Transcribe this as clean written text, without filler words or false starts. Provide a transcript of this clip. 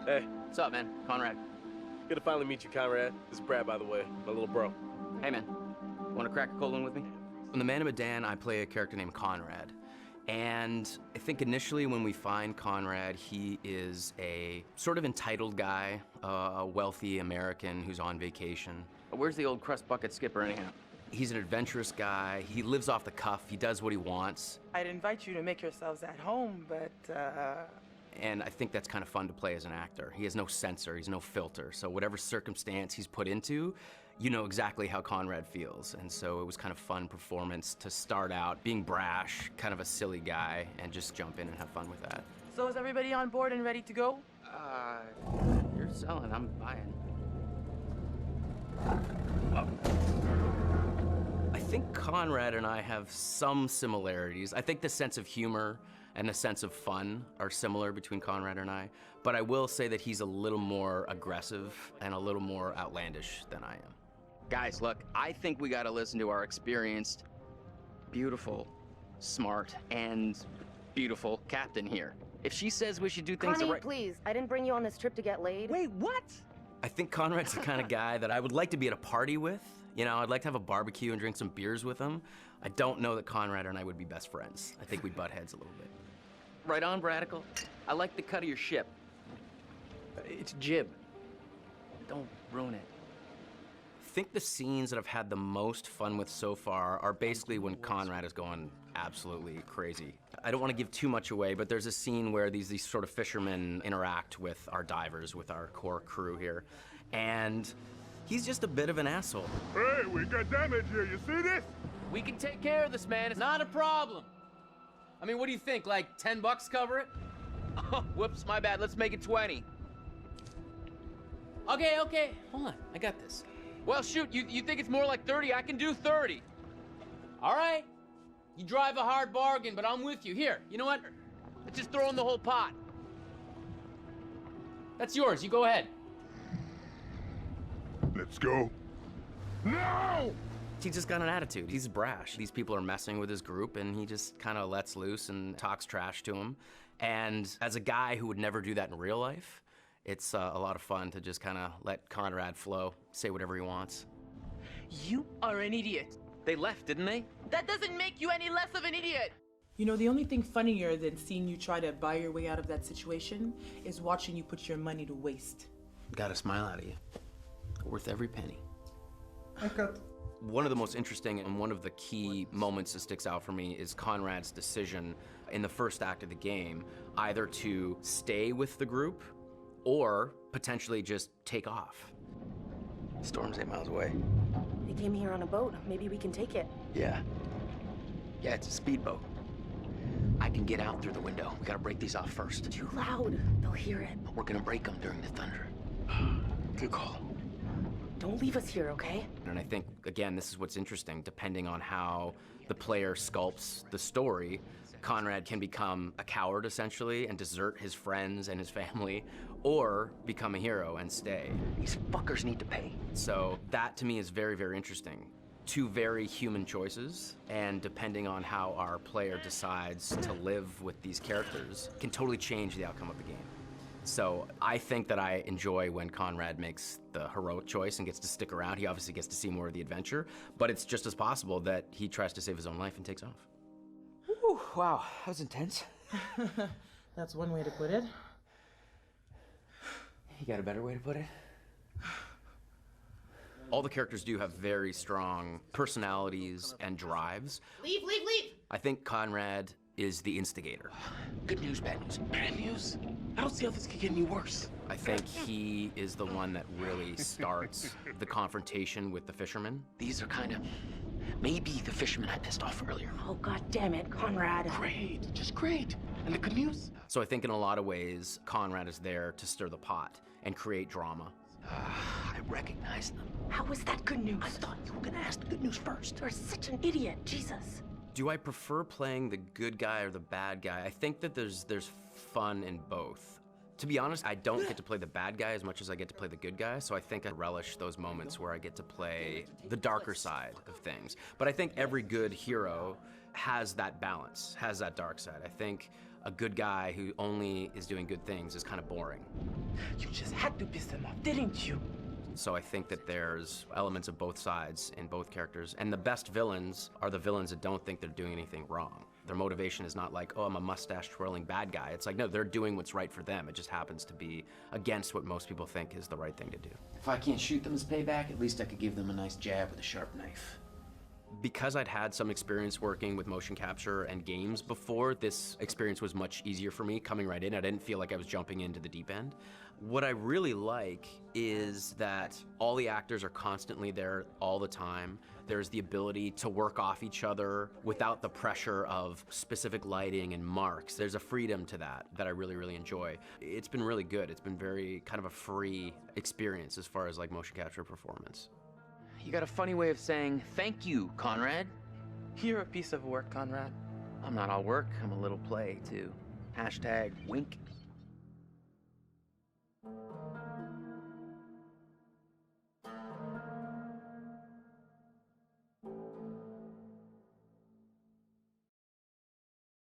Hey. What's up, man? Conrad. Good to finally meet you, Conrad. This is Brad, by the way, my little bro. Hey, man. Want to crack a cold one with me? In The Man of Medan, I play a character named Conrad. And I think initially when we find Conrad, he is a sort of entitled guy, a wealthy American who's on vacation. Where's the old crust bucket skipper anyhow? He's an adventurous guy. He lives off the cuff. He does what he wants. I'd invite you to make yourselves at home, but, And I think that's kind of fun to play as an actor. He has no censor, he's no filter. So whatever circumstance he's put into, you know exactly how Conrad feels. And so it was kind of fun performance to start out being brash, kind of a silly guy, and just jump in and have fun with that. So is everybody on board and ready to go? You're selling, I'm buying. I think Conrad and I have some similarities. I think the sense of humor and the sense of fun are similar between Conrad and I, but I will say that he's a little more aggressive and a little more outlandish than I am. Guys, look, I think we gotta listen to our experienced, beautiful, smart, and beautiful captain here. If she says we should do things Connie, right— please, I didn't bring you on this trip to get laid. Wait, what? I think Conrad's the kind of guy that I would like to be at a party with. You know, I'd like to have a barbecue and drink some beers with him. I don't know that Conrad and I would be best friends. I think we'd butt heads a little bit. Right on, Bradical. I like the cut of your ship. It's jib. Don't ruin it. I think the scenes that I've had the most fun with so far are basically when Conrad is going absolutely crazy. I don't want to give too much away, but there's a scene where these sort of fishermen interact with our divers, with our core crew here, and he's just a bit of an asshole. Hey, we got damage here, you see this? We can take care of this, man. It's not a problem. I mean, what do you think, like $10 cover it? Oh, whoops, my bad. Let's make it 20. Okay. Hold on, I got this. Well, shoot, you think it's more like 30? I can do 30. All right. You drive a hard bargain, but I'm with you. Here, you know what? Let's just throw in the whole pot. That's yours. You go ahead. Let's go. No! He's just got an attitude. He's brash. These people are messing with his group, and he just kind of lets loose and talks trash to him. And as a guy who would never do that in real life, it's a lot of fun to just kind of let Conrad flow, say whatever he wants. You are an idiot. They left, didn't they? That doesn't make you any less of an idiot. You know, the only thing funnier than seeing you try to buy your way out of that situation is watching you put your money to waste. Got a smile out of you. Worth every penny. I got. One of the most interesting and one of the key moments that sticks out for me is Conrad's decision in the first act of the game, either to stay with the group or potentially just take off. Storm's 8 miles away. They came here on a boat. Maybe we can take it. Yeah, it's a speedboat. I can get out through the window. We gotta break these off first. Too loud. They'll hear it. We're gonna break them during the thunder. Good call. Don't leave us here, okay? And I think, again, this is what's interesting. Depending on how the player sculpts the story, Conrad can become a coward, essentially, and desert his friends and his family, or become a hero and stay. These fuckers need to pay. So that, to me, is very, very interesting. Two very human choices, and depending on how our player decides to live with these characters, can totally change the outcome of the game. So I think that I enjoy when Conrad makes the heroic choice and gets to stick around. He obviously gets to see more of the adventure, but it's just as possible that he tries to save his own life and takes off. Whew, wow, that was intense. That's one way to put it. You got a better way to put it? All the characters do have very strong personalities and drives. Leave! I think Conrad is the instigator. Good news, bad news. Bad news? I don't see how this could get any worse. I think he is the one that really starts the confrontation with the fishermen. These are kind of maybe the fishermen I pissed off earlier. Oh, God damn it, Conrad. Great, just great. And the good news? So I think in a lot of ways, Conrad is there to stir the pot and create drama. I recognize them. How was that good news? I thought you were gonna ask the good news first. You're such an idiot, Jesus. Do I prefer playing the good guy or the bad guy? I think that there's fun in both. To be honest, I don't get to play the bad guy as much as I get to play the good guy, so I think I relish those moments where I get to play the darker side of things. But I think every good hero has that balance, has that dark side. I think a good guy who only is doing good things is kind of boring. You just had to piss them off, didn't you? So I think that there's elements of both sides in both characters. And the best villains are the villains that don't think they're doing anything wrong. Their motivation is not like, oh, I'm a mustache-twirling bad guy. It's like, no, they're doing what's right for them. It just happens to be against what most people think is the right thing to do. If I can't shoot them as payback, at least I could give them a nice jab with a sharp knife. Because I'd had some experience working with motion capture and games before, this experience was much easier for me coming right in. I didn't feel like I was jumping into the deep end. What I really like is that all the actors are constantly there all the time. There's the ability to work off each other without the pressure of specific lighting and marks. There's a freedom to that I really, really enjoy. It's been really good. It's been very kind of a free experience as far as like motion capture performance. You got a funny way of saying thank you, Conrad. You're a piece of work, Conrad. I'm not all work, I'm a little play, too. Hashtag wink.